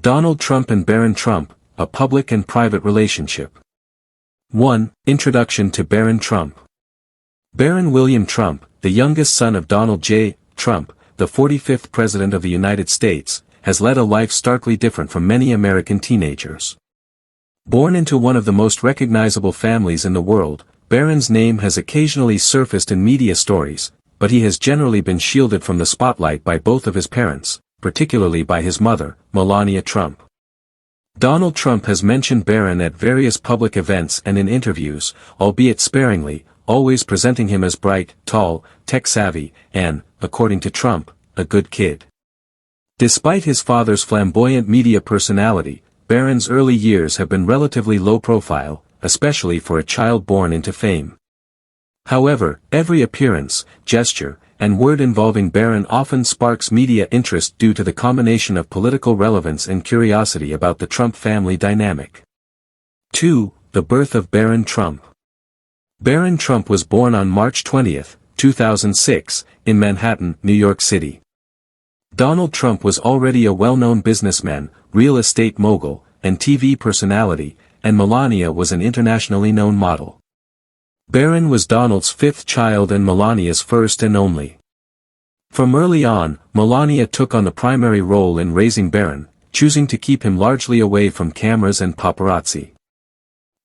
Donald Trump and Barron Trump, a public and private relationship. 1. Introduction to Barron Trump. Barron William Trump, the youngest son of Donald J. Trump, the 45th President of the United States, has led a life starkly different from many American teenagers. Born into one of the most recognizable families in the world, Barron's name has occasionally surfaced in media stories, but he has generally been shielded from the spotlight by both of his parents, particularly by his mother, Melania Trump. Donald Trump has mentioned Barron at various public events and in interviews, albeit sparingly, always presenting him as bright, tall, tech-savvy, and, according to Trump, a good kid. Despite his father's flamboyant media personality, Barron's early years have been relatively low profile, especially for a child born into fame. However, every appearance, gesture, and word involving Barron often sparks media interest due to the combination of political relevance and curiosity about the Trump family dynamic. 2. The birth of Barron Trump. Barron Trump was born on March 20, 2006, in Manhattan, New York City. Donald Trump was already a well-known businessman, real estate mogul, and TV personality, and Melania was an internationally known model. Barron was Donald's fifth child and Melania's first and only. From early on, Melania took on the primary role in raising Barron, choosing to keep him largely away from cameras and paparazzi.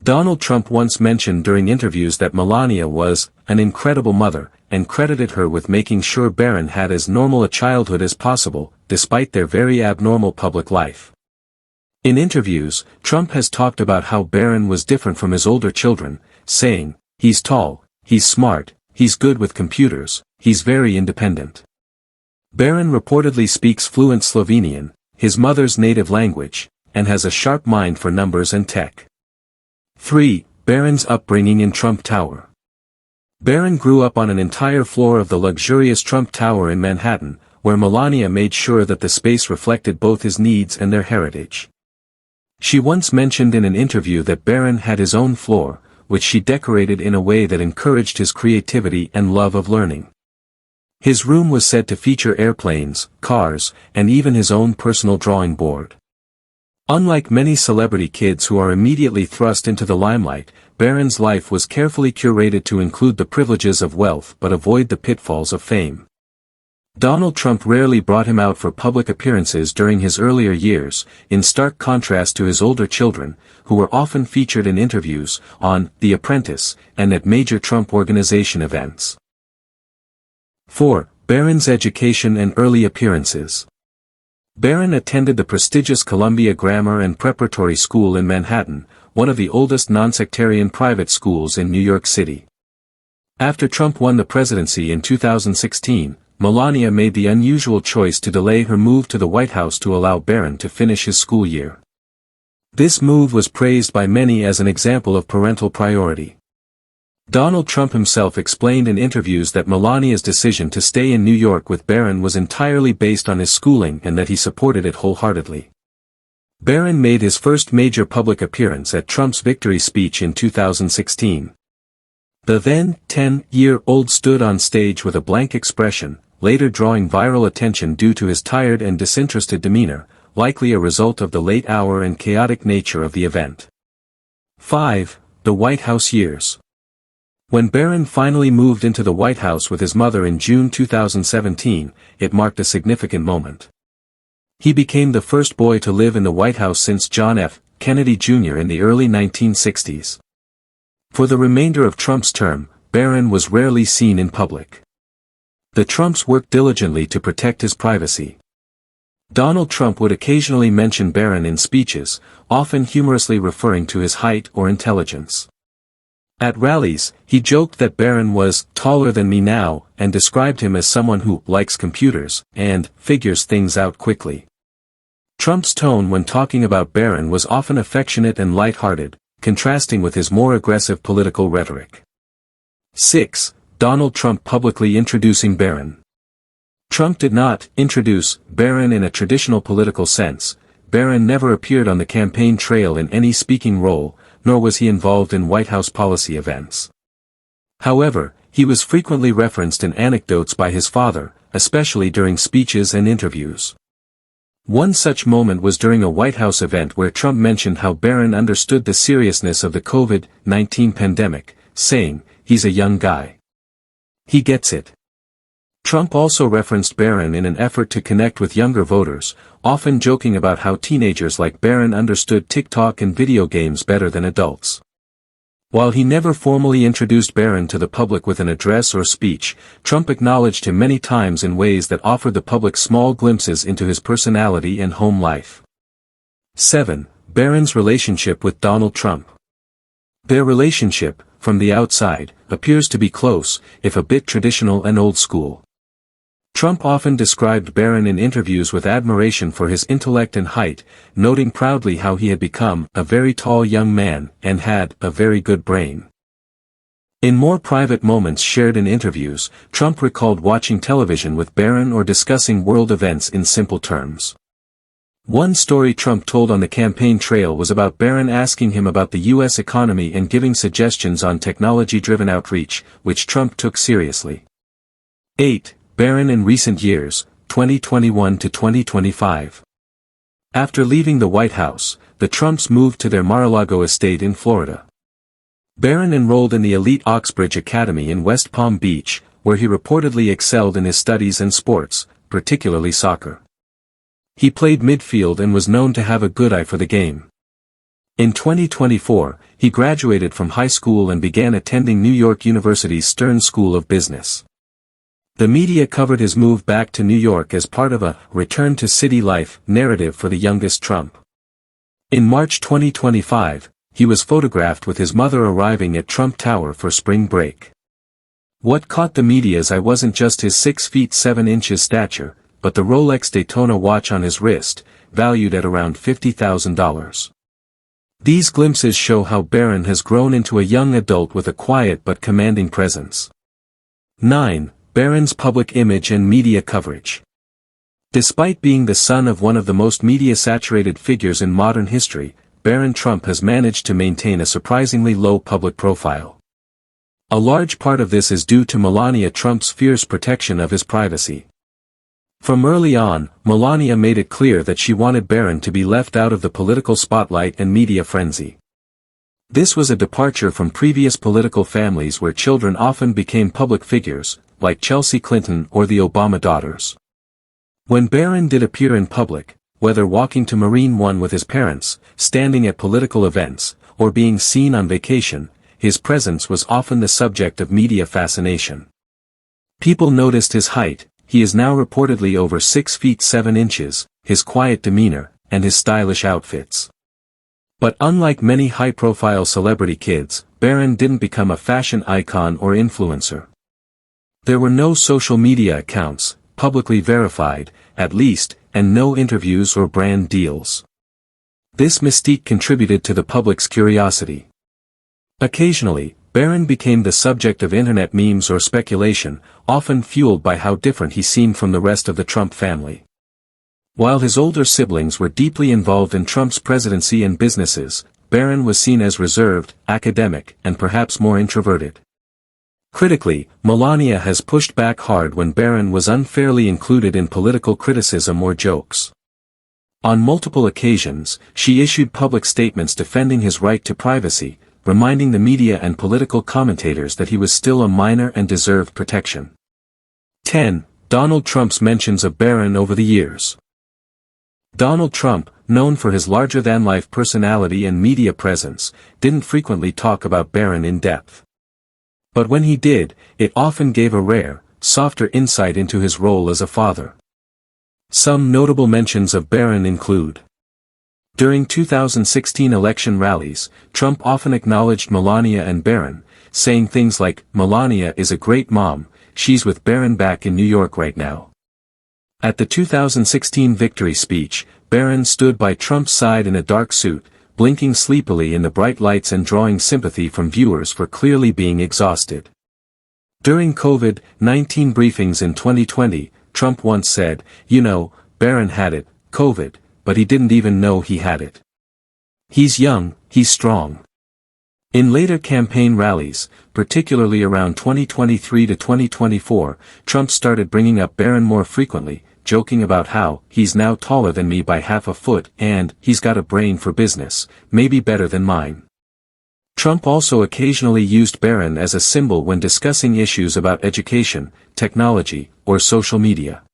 Donald Trump once mentioned during interviews that Melania was an incredible mother, and credited her with making sure Barron had as normal a childhood as possible, despite their very abnormal public life. In interviews, Trump has talked about how Barron was different from his older children, saying, "He's tall, he's smart, he's good with computers, he's very independent." Barron reportedly speaks fluent Slovenian, his mother's native language, and has a sharp mind for numbers and tech. 3. Barron's upbringing in Trump Tower. Barron grew up on an entire floor of the luxurious Trump Tower in Manhattan, where Melania made sure that the space reflected both his needs and their heritage. She once mentioned in an interview that Barron had his own floor, which she decorated in a way that encouraged his creativity and love of learning. His room was said to feature airplanes, cars, and even his own personal drawing board. Unlike many celebrity kids who are immediately thrust into the limelight, Barron's life was carefully curated to include the privileges of wealth but avoid the pitfalls of fame. Donald Trump rarely brought him out for public appearances during his earlier years, in stark contrast to his older children, who were often featured in interviews, on The Apprentice, and at major Trump Organization events. 4. Barron's education and early appearances. Barron attended the prestigious Columbia Grammar and Preparatory School in Manhattan, one of the oldest nonsectarian private schools in New York City. After Trump won the presidency in 2016, Melania made the unusual choice to delay her move to the White House to allow Barron to finish his school year. This move was praised by many as an example of parental priority. Donald Trump himself explained in interviews that Melania's decision to stay in New York with Barron was entirely based on his schooling and that he supported it wholeheartedly. Barron made his first major public appearance at Trump's victory speech in 2016. The then 10-year-old stood on stage with a blank expression, later drawing viral attention due to his tired and disinterested demeanor, likely a result of the late hour and chaotic nature of the event. 5. The White House years. When Barron finally moved into the White House with his mother in June 2017, it marked a significant moment. He became the first boy to live in the White House since John F. Kennedy Jr. in the early 1960s. For the remainder of Trump's term, Barron was rarely seen in public. The Trumps worked diligently to protect his privacy. Donald Trump would occasionally mention Barron in speeches, often humorously referring to his height or intelligence. At rallies, he joked that Barron was taller than me now and described him as someone who likes computers and figures things out quickly. Trump's tone when talking about Barron was often affectionate and light-hearted, contrasting with his more aggressive political rhetoric. 6. Donald Trump publicly introducing Barron. Trump did not introduce Barron in a traditional political sense. Barron never appeared on the campaign trail in any speaking role, nor was he involved in White House policy events. However, he was frequently referenced in anecdotes by his father, especially during speeches and interviews. One such moment was during a White House event where Trump mentioned how Barron understood the seriousness of the COVID-19 pandemic, saying, "He's a young guy. He gets it." Trump also referenced Barron in an effort to connect with younger voters, often joking about how teenagers like Barron understood TikTok and video games better than adults. While he never formally introduced Barron to the public with an address or speech, Trump acknowledged him many times in ways that offered the public small glimpses into his personality and home life. 7. Barron's relationship with Donald Trump. Their relationship, from the outside, appears to be close, if a bit traditional and old school. Trump often described Barron in interviews with admiration for his intellect and height, noting proudly how he had become a very tall young man and had a very good brain. In more private moments shared in interviews, Trump recalled watching television with Barron or discussing world events in simple terms. One story Trump told on the campaign trail was about Barron asking him about the U.S. economy and giving suggestions on technology-driven outreach, which Trump took seriously. 8. Barron in recent years, 2021 to 2025. After leaving the White House, the Trumps moved to their Mar-a-Lago estate in Florida. Barron enrolled in the elite Oxbridge Academy in West Palm Beach, where he reportedly excelled in his studies and sports, particularly soccer. He played midfield and was known to have a good eye for the game. In 2024, he graduated from high school and began attending New York University's Stern School of Business. The media covered his move back to New York as part of a return to city life narrative for the youngest Trump. In March 2025, he was photographed with his mother arriving at Trump Tower for spring break. What caught the media's eye wasn't just his 6 feet 7 inches stature, but the Rolex Daytona watch on his wrist, valued at around $50,000. These glimpses show how Barron has grown into a young adult with a quiet but commanding presence. 9. Barron's public image and media coverage. Despite being the son of one of the most media-saturated figures in modern history, Barron Trump has managed to maintain a surprisingly low public profile. A large part of this is due to Melania Trump's fierce protection of his privacy. From early on, Melania made it clear that she wanted Barron to be left out of the political spotlight and media frenzy. This was a departure from previous political families where children often became public figures, like Chelsea Clinton or the Obama daughters. When Barron did appear in public, whether walking to Marine One with his parents, standing at political events, or being seen on vacation, his presence was often the subject of media fascination. People noticed his height. He is now reportedly over 6 feet 7 inches, his quiet demeanor, and his stylish outfits. But unlike many high-profile celebrity kids, Barron didn't become a fashion icon or influencer. There were no social media accounts, publicly verified, at least, and no interviews or brand deals. This mystique contributed to the public's curiosity. Occasionally, Barron became the subject of internet memes or speculation, often fueled by how different he seemed from the rest of the Trump family. While his older siblings were deeply involved in Trump's presidency and businesses, Barron was seen as reserved, academic, and perhaps more introverted. Critically, Melania has pushed back hard when Barron was unfairly included in political criticism or jokes. On multiple occasions, she issued public statements defending his right to privacy, reminding the media and political commentators that he was still a minor and deserved protection. 10. Donald Trump's mentions of Barron over the years. Donald Trump, known for his larger-than-life personality and media presence, didn't frequently talk about Barron in depth. But when he did, it often gave a rare, softer insight into his role as a father. Some notable mentions of Barron include: during 2016 election rallies, Trump often acknowledged Melania and Barron, saying things like, "Melania is a great mom, she's with Barron back in New York right now." At the 2016 victory speech, Barron stood by Trump's side in a dark suit, blinking sleepily in the bright lights and drawing sympathy from viewers for clearly being exhausted. During COVID-19 briefings in 2020, Trump once said, "You know, Barron had it, COVID, but he didn't even know he had it. He's young, he's strong." In later campaign rallies, particularly around 2023 to 2024, Trump started bringing up Barron more frequently, joking about how he's now taller than me by half a foot and he's got a brain for business, maybe better than mine. Trump also occasionally used Barron as a symbol when discussing issues about education, technology, or social media.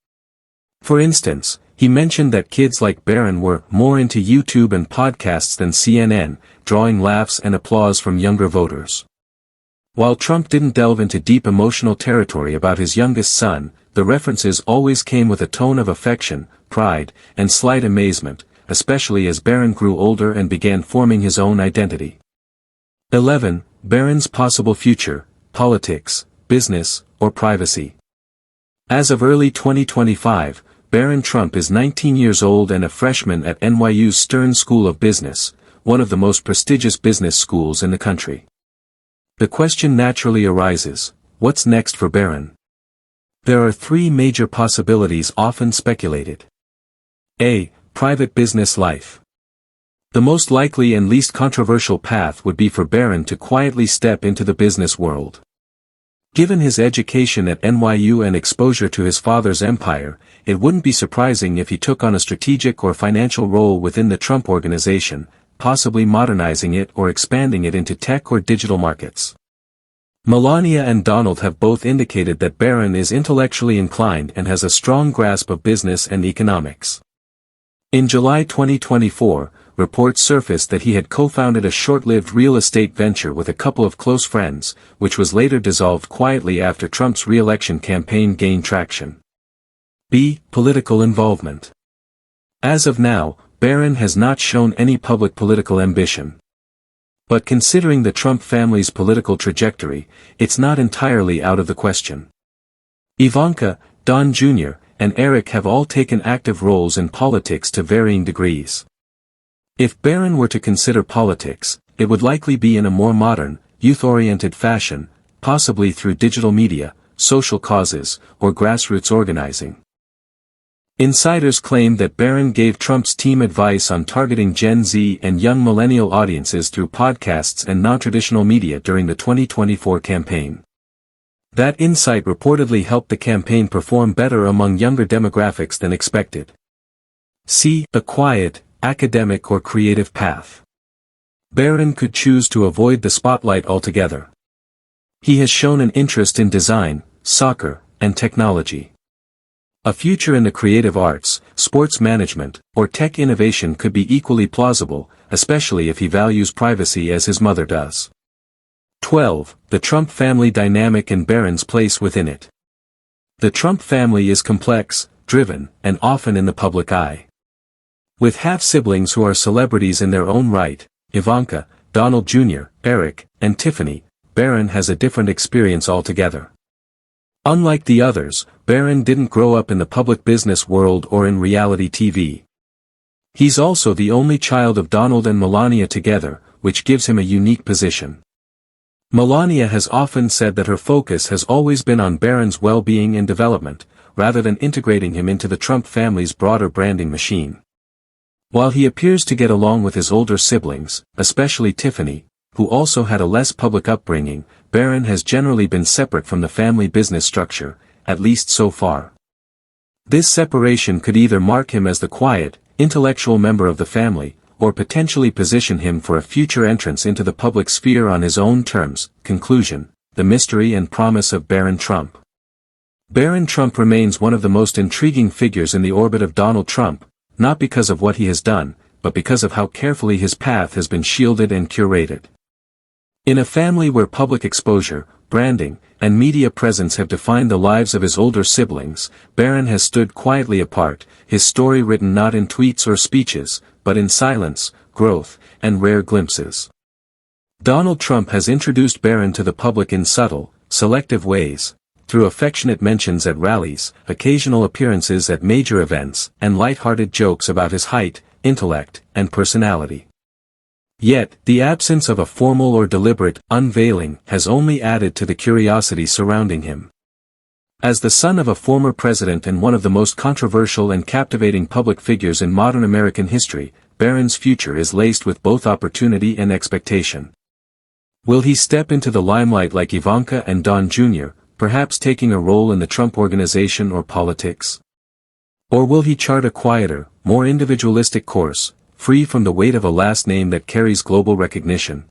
For instance, he mentioned that kids like Barron were more into YouTube and podcasts than CNN, drawing laughs and applause from younger voters. While Trump didn't delve into deep emotional territory about his youngest son, the references always came with a tone of affection, pride, and slight amazement, especially as Barron grew older and began forming his own identity. 11. Barron's possible future, politics, business, or privacy. As of early 2025, Barron Trump is 19 years old and a freshman at NYU's Stern School of Business, one of the most prestigious business schools in the country. The question naturally arises, what's next for Barron? There are three major possibilities often speculated. A. Private business life. The most likely and least controversial path would be for Barron to quietly step into the business world. Given his education at NYU and exposure to his father's empire, it wouldn't be surprising if he took on a strategic or financial role within the Trump organization, possibly modernizing it or expanding it into tech or digital markets. Melania and Donald have both indicated that Barron is intellectually inclined and has a strong grasp of business and economics. In July 2024, reports surfaced that he had co-founded a short-lived real estate venture with a couple of close friends, which was later dissolved quietly after Trump's re-election campaign gained traction. B. Political involvement. As of now, Barron has not shown any public political ambition. But considering the Trump family's political trajectory, it's not entirely out of the question. Ivanka, Don Jr., and Eric have all taken active roles in politics to varying degrees. If Barron were to consider politics, it would likely be in a more modern, youth-oriented fashion, possibly through digital media, social causes, or grassroots organizing. Insiders claim that Barron gave Trump's team advice on targeting Gen Z and young millennial audiences through podcasts and non-traditional media during the 2024 campaign. That insight reportedly helped the campaign perform better among younger demographics than expected. C. A quiet, academic or creative path. Barron could choose to avoid the spotlight altogether. He has shown an interest in design, soccer, and technology. A future in the creative arts, sports management, or tech innovation could be equally plausible, especially if he values privacy as his mother does. 12. The Trump family dynamic and Barron's place within it. The Trump family is complex, driven, and often in the public eye. With half-siblings who are celebrities in their own right, Ivanka, Donald Jr., Eric, and Tiffany, Barron has a different experience altogether. Unlike the others, Barron didn't grow up in the public business world or in reality TV. He's also the only child of Donald and Melania together, which gives him a unique position. Melania has often said that her focus has always been on Barron's well-being and development, rather than integrating him into the Trump family's broader branding machine. While he appears to get along with his older siblings, especially Tiffany, who also had a less public upbringing, Barron has generally been separate from the family business structure, at least so far. This separation could either mark him as the quiet, intellectual member of the family, or potentially position him for a future entrance into the public sphere on his own terms. Conclusion: the mystery and promise of Barron Trump. Barron Trump remains one of the most intriguing figures in the orbit of Donald Trump, not because of what he has done, but because of how carefully his path has been shielded and curated. In a family where public exposure, branding, and media presence have defined the lives of his older siblings, Barron has stood quietly apart, his story written not in tweets or speeches, but in silence, growth, and rare glimpses. Donald Trump has introduced Barron to the public in subtle, selective ways, through affectionate mentions at rallies, occasional appearances at major events, and light-hearted jokes about his height, intellect, and personality. Yet, the absence of a formal or deliberate unveiling has only added to the curiosity surrounding him. As the son of a former president and one of the most controversial and captivating public figures in modern American history, Barron's future is laced with both opportunity and expectation. Will he step into the limelight like Ivanka and Don Jr., perhaps taking a role in the Trump organization or politics? Or will he chart a quieter, more individualistic course, free from the weight of a last name that carries global recognition?